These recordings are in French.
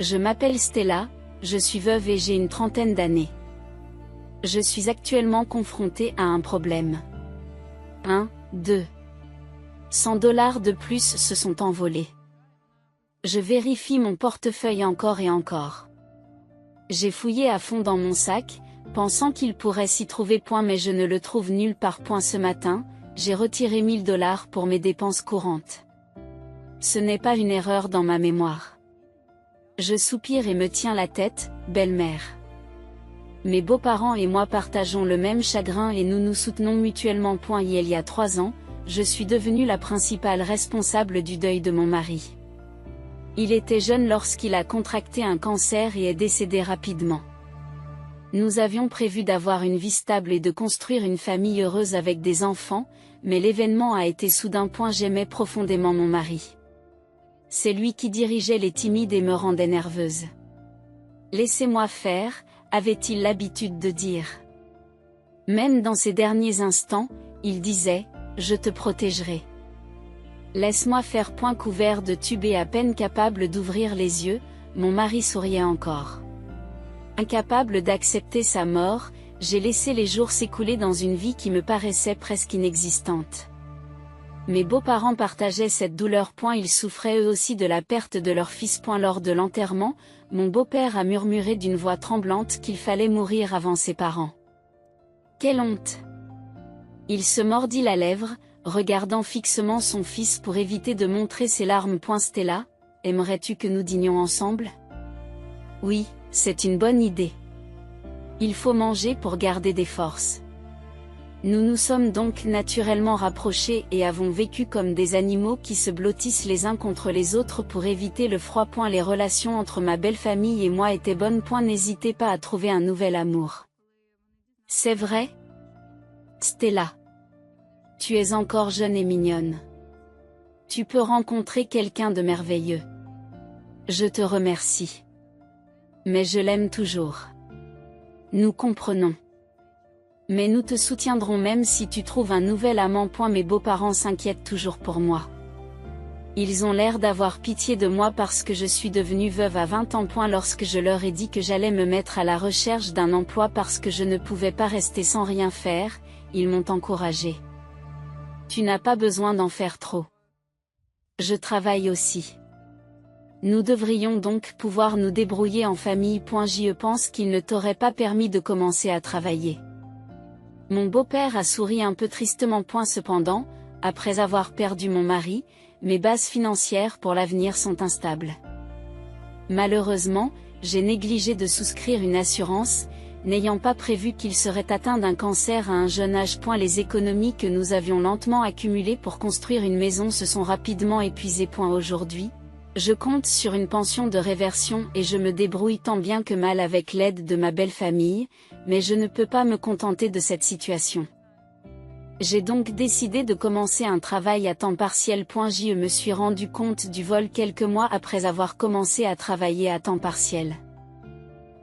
Je m'appelle Stella, je suis veuve et j'ai une trentaine d'années. Je suis actuellement confrontée à un problème. 100 $ de plus se sont envolés. Je vérifie mon portefeuille encore et encore. J'ai fouillé à fond dans mon sac, pensant qu'il pourrait s'y trouver mais je ne le trouve nulle part. Ce matin, j'ai retiré 1000 $ pour mes dépenses courantes. Ce n'est pas une erreur dans ma mémoire. Je soupire et me tiens la tête, belle-mère. Mes beaux-parents et moi partageons le même chagrin et nous nous soutenons mutuellement. Il y a 3 ans, je suis devenue la principale responsable du deuil de mon mari. Il était jeune lorsqu'il a contracté un cancer et est décédé rapidement. Nous avions prévu d'avoir une vie stable et de construire une famille heureuse avec des enfants, mais l'événement a été soudain. J'aimais profondément mon mari. C'est lui qui dirigeait les timides et me rendait nerveuse. Laissez-moi faire, avait-il l'habitude de dire. Même dans ses derniers instants, il disait, je te protégerai. Laisse-moi faire. Couvert de tubes et à peine capable d'ouvrir les yeux, mon mari souriait encore. Incapable d'accepter sa mort, j'ai laissé les jours s'écouler dans une vie qui me paraissait presque inexistante. Mes beaux-parents partageaient cette douleur. Ils souffraient eux aussi de la perte de leur fils. Lors de l'enterrement, mon beau-père a murmuré d'une voix tremblante qu'il fallait mourir avant ses parents. Quelle honte! Il se mordit la lèvre, regardant fixement son fils pour éviter de montrer ses larmes. Stella, aimerais-tu que nous dînions ensemble? Oui, c'est une bonne idée. Il faut manger pour garder des forces. Nous nous sommes donc naturellement rapprochés et avons vécu comme des animaux qui se blottissent les uns contre les autres pour éviter le froid. Les relations entre ma belle famille et moi étaient bonnes. N'hésitez pas à trouver un nouvel amour. C'est vrai? Stella. Tu es encore jeune et mignonne. Tu peux rencontrer quelqu'un de merveilleux. Je te remercie. Mais je l'aime toujours. Nous comprenons. Mais nous te soutiendrons même si tu trouves un nouvel amant. Mes beaux-parents s'inquiètent toujours pour moi. Ils ont l'air d'avoir pitié de moi parce que je suis devenue veuve à 20 ans. Lorsque je leur ai dit que j'allais me mettre à la recherche d'un emploi parce que je ne pouvais pas rester sans rien faire, ils m'ont encouragée. Tu n'as pas besoin d'en faire trop. Je travaille aussi. Nous devrions donc pouvoir nous débrouiller en famille. Je pense qu'il ne t'aurait pas permis de commencer à travailler. Mon beau-père a souri un peu tristement. Cependant, après avoir perdu mon mari, mes bases financières pour l'avenir sont instables. Malheureusement, j'ai négligé de souscrire une assurance, n'ayant pas prévu qu'il serait atteint d'un cancer à un jeune âge. Les économies que nous avions lentement accumulées pour construire une maison se sont rapidement épuisées. Aujourd'hui, je compte sur une pension de réversion et je me débrouille tant bien que mal avec l'aide de ma belle famille, mais je ne peux pas me contenter de cette situation. J'ai donc décidé de commencer un travail à temps partiel. Je me suis rendu compte du vol quelques mois après avoir commencé à travailler à temps partiel.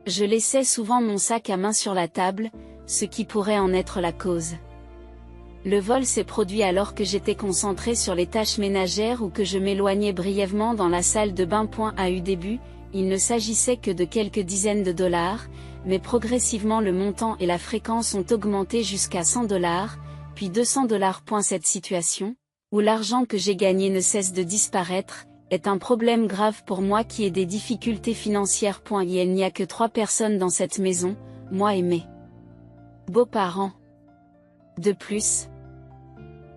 Je laissais souvent mon sac à main sur la table, ce qui pourrait en être la cause. Le vol s'est produit alors que j'étais concentrée sur les tâches ménagères ou que je m'éloignais brièvement dans la salle de bain. Au début, il ne s'agissait que de quelques dizaines de dollars, mais progressivement le montant et la fréquence ont augmenté jusqu'à 100 $, puis 200 $. Cette situation, où l'argent que j'ai gagné ne cesse de disparaître, est un problème grave pour moi qui ai des difficultés financières. Il n'y a que 3 personnes dans cette maison, moi et mes beaux-parents. De plus,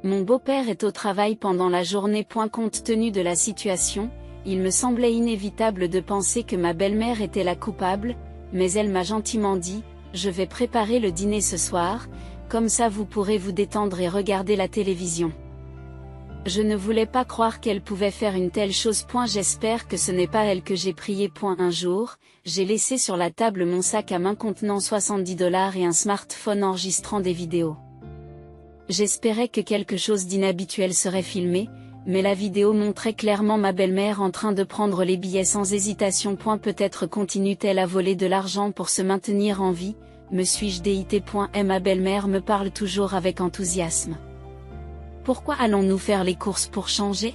mon beau-père est au travail pendant la journée. Compte tenu de la situation, il me semblait inévitable de penser que ma belle-mère était la coupable, mais elle m'a gentiment dit, je vais préparer le dîner ce soir, comme ça vous pourrez vous détendre et regarder la télévision. Je ne voulais pas croire qu'elle pouvait faire une telle chose. J'espère que ce n'est pas elle que j'ai prié. Un jour, j'ai laissé sur la table mon sac à main contenant 70 $ et un smartphone enregistrant des vidéos. J'espérais que quelque chose d'inhabituel serait filmé, mais la vidéo montrait clairement ma belle-mère en train de prendre les billets sans hésitation. Peut-être continue-t-elle à voler de l'argent pour se maintenir en vie, me suis-je dit. Ma belle-mère me parle toujours avec enthousiasme. Pourquoi allons-nous faire les courses pour changer?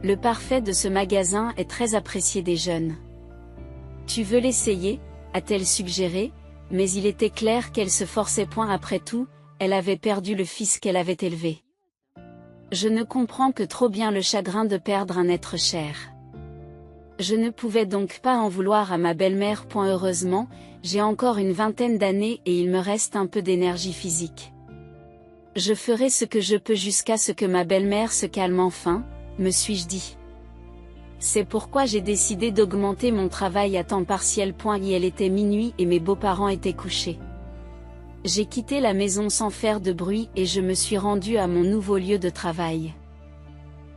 Le parfait de ce magasin est très apprécié des jeunes. Tu veux l'essayer, a-t-elle suggéré, mais il était clair qu'elle se forçait point après tout, elle avait perdu le fils qu'elle avait élevé. Je ne comprends que trop bien le chagrin de perdre un être cher. Je ne pouvais donc pas en vouloir à ma belle-mère. Heureusement, j'ai encore une vingtaine d'années et il me reste un peu d'énergie physique. Je ferai ce que je peux jusqu'à ce que ma belle-mère se calme enfin, me suis-je dit. C'est pourquoi j'ai décidé d'augmenter mon travail à temps partiel. Il était minuit et mes beaux-parents étaient couchés. J'ai quitté la maison sans faire de bruit et je me suis rendu à mon nouveau lieu de travail.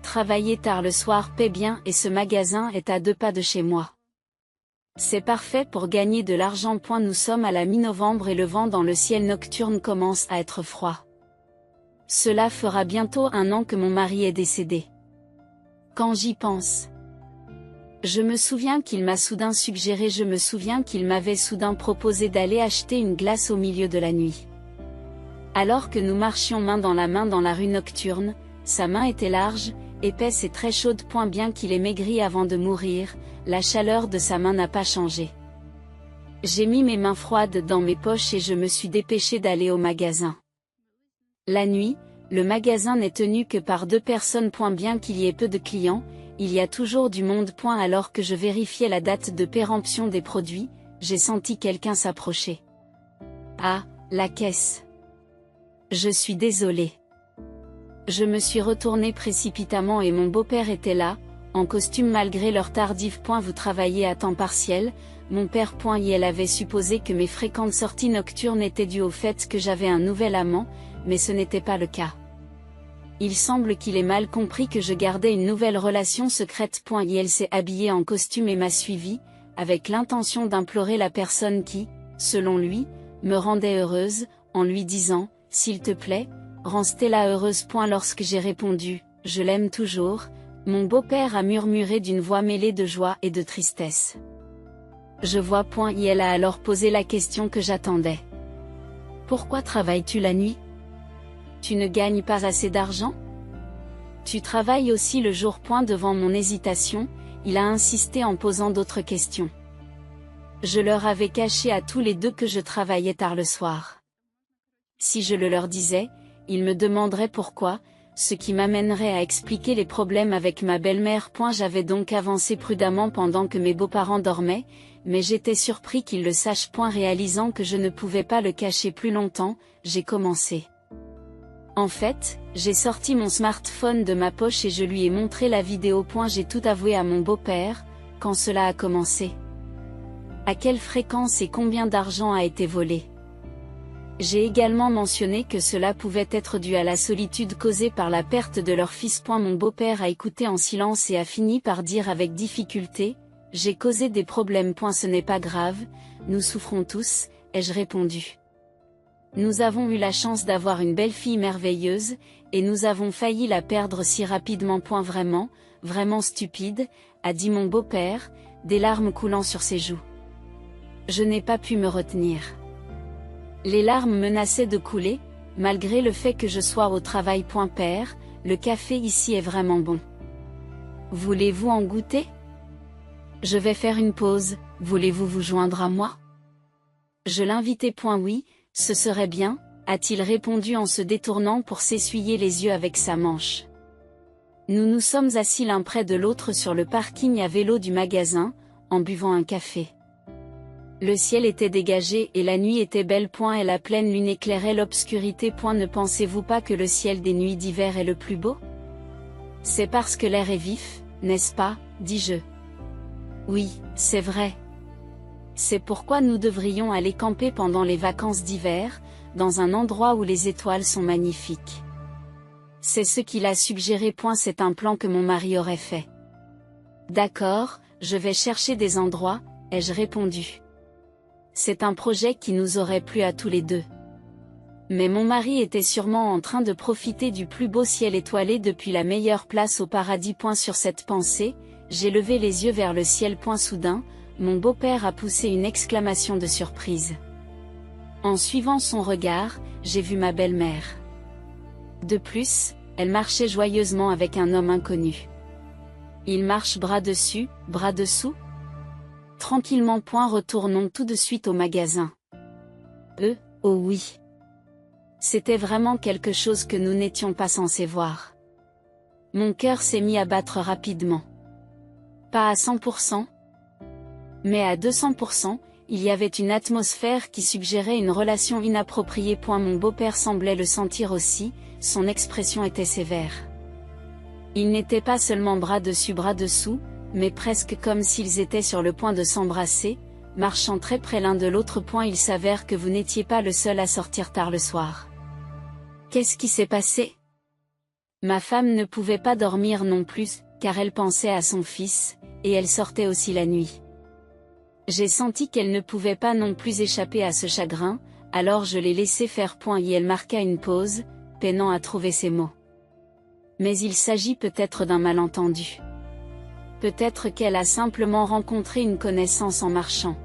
Travailler tard le soir paie bien et ce magasin est à 2 pas de chez moi. C'est parfait pour gagner de l'argent. Nous sommes à la mi-novembre et le vent dans le ciel nocturne commence à être froid. Cela fera bientôt 1 an que mon mari est décédé. Quand j'y pense, je me souviens qu'il m'a soudain suggéré, qu'il m'avait soudain proposé d'aller acheter une glace au milieu de la nuit. Alors que nous marchions main dans la rue nocturne, sa main était large, épaisse et très chaude. Bien qu'il ait maigri avant de mourir, la chaleur de sa main n'a pas changé. J'ai mis mes mains froides dans mes poches et je me suis dépêché d'aller au magasin. La nuit, le magasin n'est tenu que par 2 personnes. Bien qu'il y ait peu de clients, il y a toujours du monde. Alors que je vérifiais la date de péremption des produits, j'ai senti quelqu'un s'approcher. Ah, la caisse. Je suis désolée. Je me suis retournée précipitamment et mon beau-père était là, en costume malgré l'heure tardive. Vous travaillez à temps partiel, mon père. Elle avait supposé que mes fréquentes sorties nocturnes étaient dues au fait que j'avais un nouvel amant, mais ce n'était pas le cas. Il semble qu'il ait mal compris que je gardais une nouvelle relation secrète. Elle s'est habillée en costume et m'a suivi, avec l'intention d'implorer la personne qui, selon lui, me rendait heureuse, en lui disant, s'il te plaît, rends Stella heureuse. Lorsque j'ai répondu, je l'aime toujours, mon beau-père a murmuré d'une voix mêlée de joie et de tristesse. Je vois. Elle a alors posé la question que j'attendais. Pourquoi travailles-tu la nuit? Tu ne gagnes pas assez d'argent? Tu travailles aussi le jour. Devant mon hésitation, il a insisté en posant d'autres questions. Je leur avais caché à tous les 2 que je travaillais tard le soir. Si je le leur disais, ils me demanderaient pourquoi, ce qui m'amènerait à expliquer les problèmes avec ma belle-mère. J'avais donc avancé prudemment pendant que mes beaux-parents dormaient, mais j'étais surpris qu'ils le sachent. Réalisant que je ne pouvais pas le cacher plus longtemps, j'ai commencé. En fait, j'ai sorti mon smartphone de ma poche et je lui ai montré la vidéo. J'ai tout avoué à mon beau-père, quand cela a commencé. À quelle fréquence et combien d'argent a été volé? J'ai également mentionné que cela pouvait être dû à la solitude causée par la perte de leur fils. Mon beau-père a écouté en silence et a fini par dire avec difficulté, « J'ai causé des problèmes. Ce n'est pas grave, nous souffrons tous », ai-je répondu. Nous avons eu la chance d'avoir une belle-fille merveilleuse, et nous avons failli la perdre si rapidement. Vraiment, vraiment stupide, a dit mon beau-père, des larmes coulant sur ses joues. Je n'ai pas pu me retenir. Les larmes menaçaient de couler, malgré le fait que je sois au travail. Père, le café ici est vraiment bon. Voulez-vous en goûter? Je vais faire une pause, voulez-vous vous joindre à moi? Je l'invitais. Oui, ce serait bien, a-t-il répondu en se détournant pour s'essuyer les yeux avec sa manche. Nous nous sommes assis l'un près de l'autre sur le parking à vélo du magasin, en buvant un café. Le ciel était dégagé et la nuit était belle. Et la pleine lune éclairait l'obscurité. Ne pensez-vous pas que le ciel des nuits d'hiver est le plus beau? C'est parce que l'air est vif, n'est-ce pas, dis-je. Oui, c'est vrai. C'est pourquoi nous devrions aller camper pendant les vacances d'hiver, dans un endroit où les étoiles sont magnifiques. C'est ce qu'il a suggéré. C'est un plan que mon mari aurait fait. D'accord, je vais chercher des endroits, ai-je répondu. C'est un projet qui nous aurait plu à tous les 2. Mais mon mari était sûrement en train de profiter du plus beau ciel étoilé depuis la meilleure place au paradis. Sur cette pensée, j'ai levé les yeux vers le ciel. Soudain, mon beau-père a poussé une exclamation de surprise. En suivant son regard, j'ai vu ma belle-mère. De plus, elle marchait joyeusement avec un homme inconnu. Il marche bras dessus, bras dessous? tranquillement. Retournons tout de suite au magasin. Oh oui. C'était vraiment quelque chose que nous n'étions pas censés voir. Mon cœur s'est mis à battre rapidement. Pas à 100%, mais à 200%, il y avait une atmosphère qui suggérait une relation inappropriée. Mon beau-père semblait le sentir aussi, son expression était sévère. Ils n'étaient pas seulement bras dessus bras dessous, mais presque comme s'ils étaient sur le point de s'embrasser, marchant très près l'un de l'autre. Il s'avère que vous n'étiez pas le seul à sortir tard le soir. Qu'est-ce qui s'est passé? Ma femme ne pouvait pas dormir non plus, car elle pensait à son fils, et elle sortait aussi la nuit. J'ai senti qu'elle ne pouvait pas non plus échapper à ce chagrin, alors je l'ai laissé faire. Et elle marqua une pause, peinant à trouver ses mots. Mais il s'agit peut-être d'un malentendu. Peut-être qu'elle a simplement rencontré une connaissance en marchant.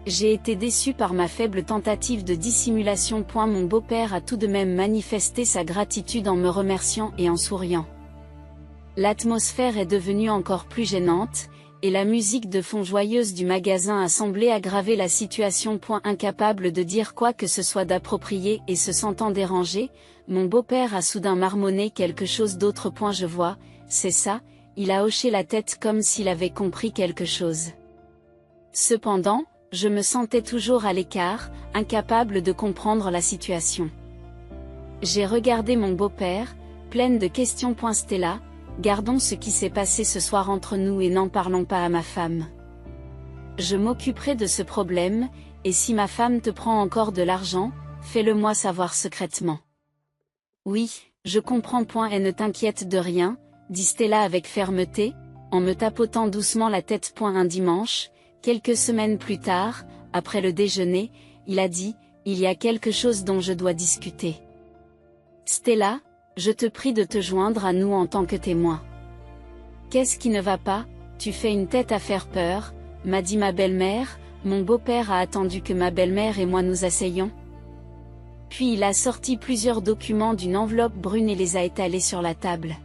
J'ai été déçu par ma faible tentative de dissimulation. Mon beau-père a tout de même manifesté sa gratitude en me remerciant et en souriant. L'atmosphère est devenue encore plus gênante, et la musique de fond joyeuse du magasin a semblé aggraver la situation. Incapable de dire quoi que ce soit d'approprié et se sentant dérangé, mon beau-père a soudain marmonné quelque chose d'autre. Je vois, c'est ça, il a hoché la tête comme s'il avait compris quelque chose. Cependant, je me sentais toujours à l'écart, incapable de comprendre la situation. J'ai regardé mon beau-père, pleine de questions. Stella, gardons ce qui s'est passé ce soir entre nous et n'en parlons pas à ma femme. Je m'occuperai de ce problème, et si ma femme te prend encore de l'argent, fais-le-moi savoir secrètement. Oui, je comprends. Et ne t'inquiète de rien, dit Stella avec fermeté, en me tapotant doucement la tête. Un dimanche, quelques semaines plus tard, après le déjeuner, il a dit, il y a quelque chose dont je dois discuter. Stella, je te prie de te joindre à nous en tant que témoin. Qu'est-ce qui ne va pas? Tu fais une tête à faire peur, m'a dit ma belle-mère. Mon beau-père a attendu que ma belle-mère et moi nous asseyions. Puis il a sorti plusieurs documents d'une enveloppe brune et les a étalés sur la table.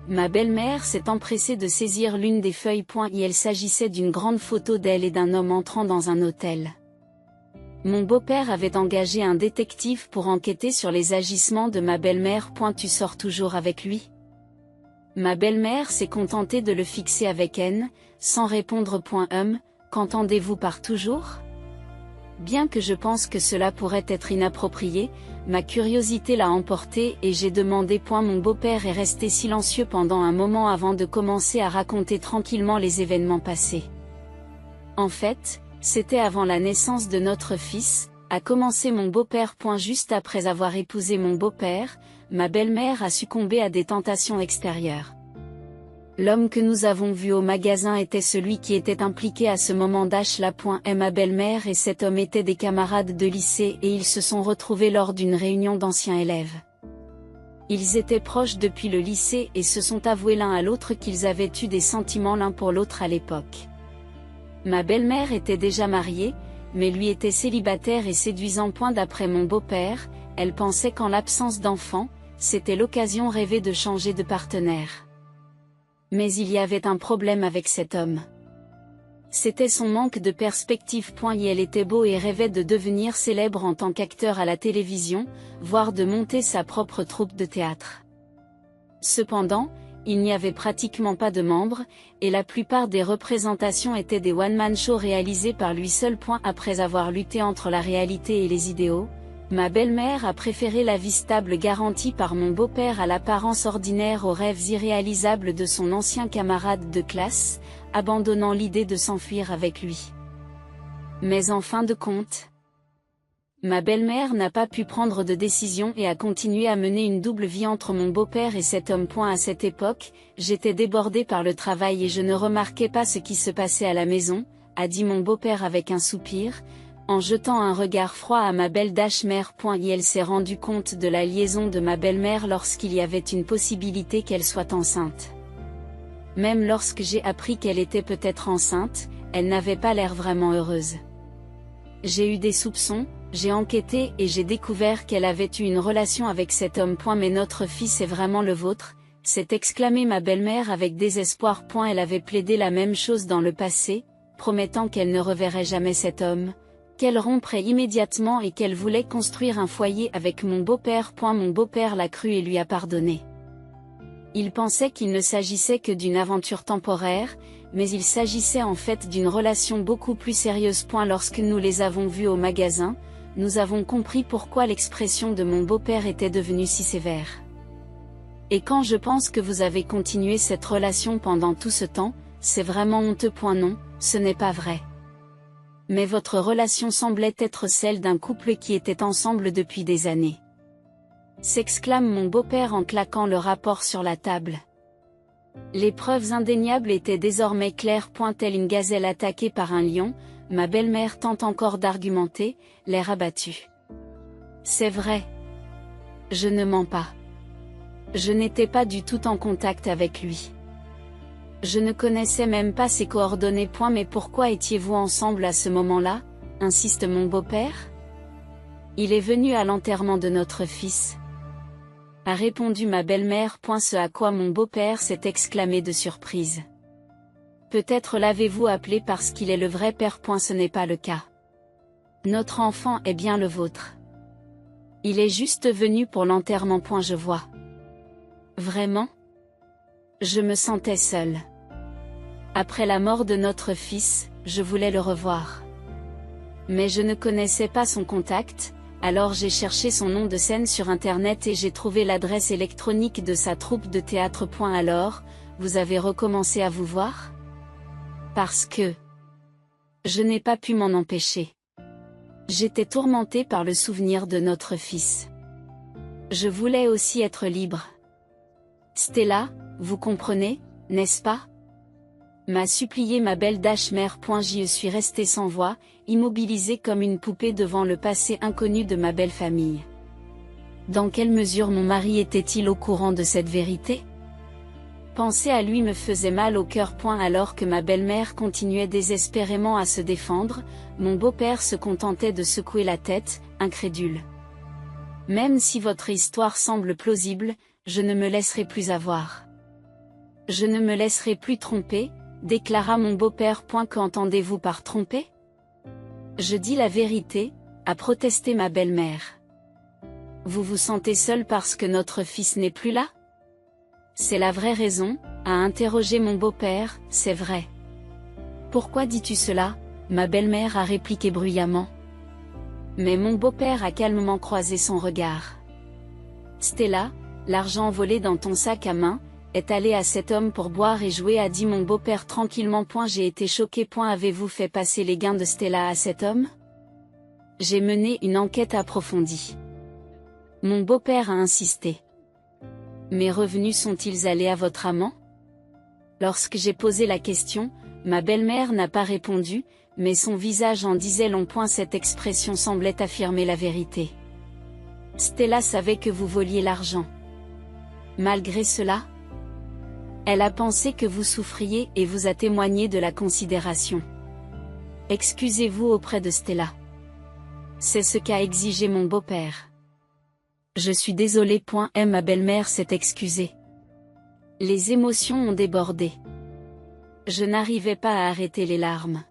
Ma belle-mère s'est empressée de saisir l'une des feuilles. Et il s'agissait d'une grande photo d'elle et d'un homme entrant dans un hôtel. Mon beau-père avait engagé un détective pour enquêter sur les agissements de ma belle-mère. Tu sors toujours avec lui? Ma belle-mère s'est contentée de le fixer avec haine, sans répondre. Qu'entendez-vous par toujours? Bien que je pense que cela pourrait être inapproprié, ma curiosité l'a emporté et j'ai demandé. Mon beau-père est resté silencieux pendant un moment avant de commencer à raconter tranquillement les événements passés. En fait, c'était avant la naissance de notre fils, a commencé mon beau-père. Juste après avoir épousé mon beau-père, ma belle-mère a succombé à des tentations extérieures. L'homme que nous avons vu au magasin était celui qui était impliqué à ce moment là. Ma belle-mère et cet homme étaient des camarades de lycée et ils se sont retrouvés lors d'une réunion d'anciens élèves. Ils étaient proches depuis le lycée et se sont avoués l'un à l'autre qu'ils avaient eu des sentiments l'un pour l'autre à l'époque. Ma belle-mère était déjà mariée, mais lui était célibataire et séduisant. D'après mon beau-père, elle pensait qu'en l'absence d'enfants, c'était l'occasion rêvée de changer de partenaire. Mais il y avait un problème avec cet homme. C'était son manque de perspective. Et elle était beau et rêvait de devenir célèbre en tant qu'acteur à la télévision, voire de monter sa propre troupe de théâtre. Cependant, il n'y avait pratiquement pas de membres, et la plupart des représentations étaient des one-man shows réalisés par lui seul. Après avoir lutté entre la réalité et les idéaux, ma belle-mère a préféré la vie stable garantie par mon beau-père à l'apparence ordinaire aux rêves irréalisables de son ancien camarade de classe, abandonnant l'idée de s'enfuir avec lui. Mais en fin de compte, ma belle-mère n'a pas pu prendre de décision et a continué à mener une double vie entre mon beau-père et cet homme. À cette époque, j'étais débordée par le travail et je ne remarquais pas ce qui se passait à la maison, a dit mon beau-père avec un soupir, en jetant un regard froid à ma belle-mère. Et elle s'est rendue compte de la liaison de ma belle-mère lorsqu'il y avait une possibilité qu'elle soit enceinte. Même lorsque j'ai appris qu'elle était peut-être enceinte, elle n'avait pas l'air vraiment heureuse. J'ai eu des soupçons, j'ai enquêté et j'ai découvert qu'elle avait eu une relation avec cet homme. Mais notre fils est vraiment le vôtre, s'est exclamée ma belle-mère avec désespoir. Elle avait plaidé la même chose dans le passé, promettant qu'elle ne reverrait jamais cet homme, qu'elle romprait immédiatement et qu'elle voulait construire un foyer avec mon beau-père. Mon beau-père l'a cru et lui a pardonné. Il pensait qu'il ne s'agissait que d'une aventure temporaire, mais il s'agissait en fait d'une relation beaucoup plus sérieuse. Lorsque nous les avons vus au magasin, nous avons compris pourquoi l'expression de mon beau-père était devenue si sévère. Et quand je pense que vous avez continué cette relation pendant tout ce temps, c'est vraiment honteux. Non, ce n'est pas vrai. Mais votre relation semblait être celle d'un couple qui était ensemble depuis des années. S'exclame mon beau-père en claquant le rapport sur la table. Les preuves indéniables étaient désormais claires. Telle une gazelle attaquée par un lion, ma belle-mère tente encore d'argumenter, l'air abattu. C'est vrai. Je ne mens pas. Je n'étais pas du tout en contact avec lui. Je ne connaissais même pas ses coordonnées. Mais pourquoi étiez-vous ensemble à ce moment-là, insiste mon beau-père. Il est venu à l'enterrement de notre fils, a répondu ma belle-mère. Ce à quoi mon beau-père s'est exclamé de surprise. Peut-être l'avez-vous appelé parce qu'il est le vrai père. Ce n'est pas le cas. Notre enfant est bien le vôtre. Il est juste venu pour l'enterrement. Je vois. Vraiment? Je me sentais seule. Après la mort de notre fils, je voulais le revoir. Mais je ne connaissais pas son contact, alors j'ai cherché son nom de scène sur internet et j'ai trouvé l'adresse électronique de sa troupe de théâtre. Alors, vous avez recommencé à vous voir? Parce que je n'ai pas pu m'en empêcher. J'étais tourmentée par le souvenir de notre fils. Je voulais aussi être libre. Stella, vous comprenez, n'est-ce pas? M'a supplié ma belle mère. J'y suis restée sans voix, immobilisée comme une poupée devant le passé inconnu de ma belle famille. Dans quelle mesure mon mari était-il au courant de cette vérité? Penser à lui me faisait mal au cœur. Alors que ma belle-mère continuait désespérément à se défendre, mon beau-père se contentait de secouer la tête, incrédule. Même si votre histoire semble plausible, je ne me laisserai plus avoir. Je ne me laisserai plus tromper, déclara mon beau-père. Qu'entendez-vous par tromper? Je dis la vérité, a protesté ma belle-mère. Vous vous sentez seul parce que notre fils n'est plus là? C'est la vraie raison, a interrogé mon beau-père. C'est vrai. Pourquoi dis-tu cela? Ma belle-mère a répliqué bruyamment. Mais mon beau-père a calmement croisé son regard. Stella, l'argent volé dans ton sac à main, est allé à cet homme pour boire et jouer, a dit mon beau-père tranquillement. J'ai été choqué. Avez-vous fait passer les gains de Stella à cet homme? J'ai mené une enquête approfondie. Mon beau-père a insisté. Mes revenus sont-ils allés à votre amant? Lorsque j'ai posé la question, ma belle-mère n'a pas répondu, mais son visage en disait long. Cette expression semblait affirmer la vérité. Stella savait que vous voliez l'argent. Malgré cela, elle a pensé que vous souffriez et vous a témoigné de la considération. Excusez-vous auprès de Stella. C'est ce qu'a exigé mon beau-père. Je suis désolée. Ma belle-mère s'est excusée. Les émotions ont débordé. Je n'arrivais pas à arrêter les larmes.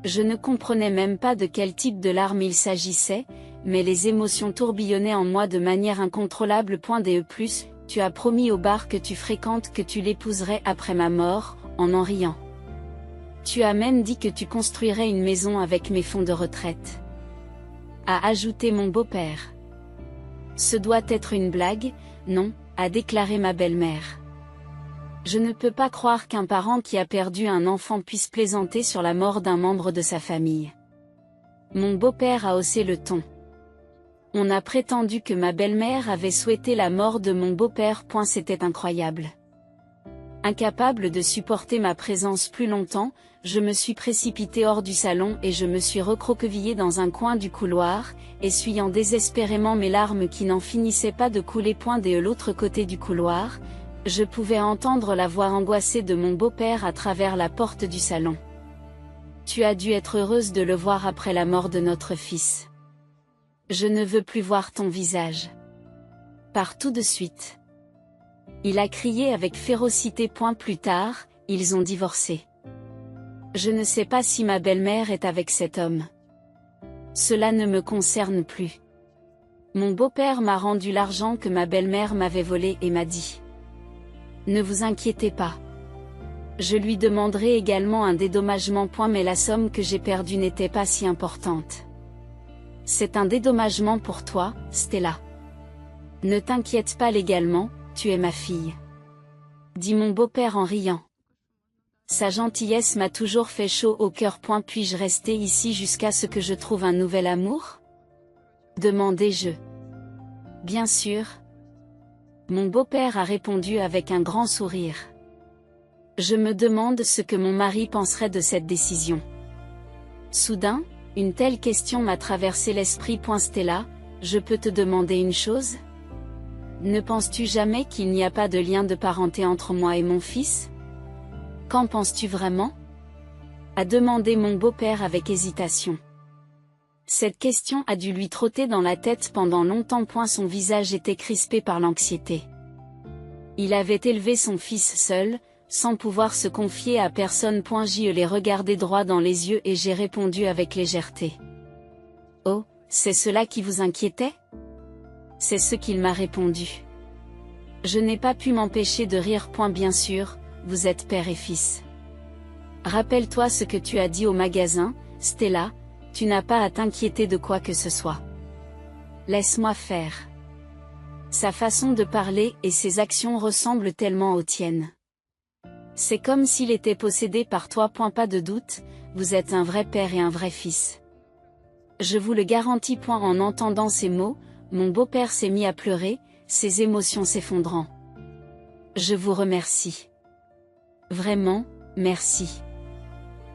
Je ne comprenais même pas de quel type de larmes il s'agissait, mais les émotions tourbillonnaient en moi de manière incontrôlable. Tu as promis au bar que tu fréquentes que tu l'épouserais après ma mort, en riant. Tu as même dit que tu construirais une maison avec mes fonds de retraite. A ajouté mon beau-père. Ce doit être une blague, non, a déclaré ma belle-mère. Je ne peux pas croire qu'un parent qui a perdu un enfant puisse plaisanter sur la mort d'un membre de sa famille. Mon beau-père a haussé le ton. On a prétendu que ma belle-mère avait souhaité la mort de mon beau-père. C'était incroyable. Incapable de supporter ma présence plus longtemps, je me suis précipitée hors du salon et je me suis recroquevillée dans un coin du couloir, essuyant désespérément mes larmes qui n'en finissaient pas de couler. De l'autre côté du couloir, je pouvais entendre la voix angoissée de mon beau-père à travers la porte du salon. Tu as dû être heureuse de le voir après la mort de notre fils. Je ne veux plus voir ton visage. Pars tout de suite. Il a crié avec férocité. Plus tard, ils ont divorcé. Je ne sais pas si ma belle-mère est avec cet homme. Cela ne me concerne plus. Mon beau-père m'a rendu l'argent que ma belle-mère m'avait volé et m'a dit: ne vous inquiétez pas. Je lui demanderai également un dédommagement. Mais la somme que j'ai perdue n'était pas si importante. C'est un dédommagement pour toi, Stella. Ne t'inquiète pas légalement, tu es ma fille. Dit mon beau-père en riant. Sa gentillesse m'a toujours fait chaud au cœur. Puis-je rester ici jusqu'à ce que je trouve un nouvel amour? Demandai-je. Bien sûr. Mon beau-père a répondu avec un grand sourire. Je me demande ce que mon mari penserait de cette décision. Soudain, une telle question m'a traversé l'esprit. Stella, je peux te demander une chose? Ne penses-tu jamais qu'il n'y a pas de lien de parenté entre moi et mon fils? Qu'en penses-tu vraiment? A demandé mon beau-père avec hésitation. Cette question a dû lui trotter dans la tête pendant longtemps. Son visage était crispé par l'anxiété. Il avait élevé son fils seul, sans pouvoir se confier à personne. J'y l'ai regardé droit dans les yeux et j'ai répondu avec légèreté. Oh, c'est cela qui vous inquiétait? C'est ce qu'il m'a répondu. Je n'ai pas pu m'empêcher de rire. Bien sûr, vous êtes père et fils. Rappelle-toi ce que tu as dit au magasin, Stella, tu n'as pas à t'inquiéter de quoi que ce soit. Laisse-moi faire. Sa façon de parler et ses actions ressemblent tellement aux tiennes. C'est comme s'il était possédé par toi. Pas de doute, vous êtes un vrai père et un vrai fils. Je vous le garantis. En entendant ces mots, mon beau-père s'est mis à pleurer, ses émotions s'effondrant. Je vous remercie. Vraiment, merci.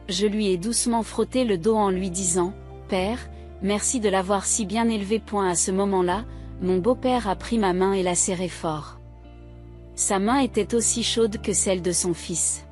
Je lui ai doucement frotté le dos en lui disant: Père, merci de l'avoir si bien élevé. À ce moment-là, mon beau-père a pris ma main et l'a serrée fort. Sa main était aussi chaude que celle de son fils.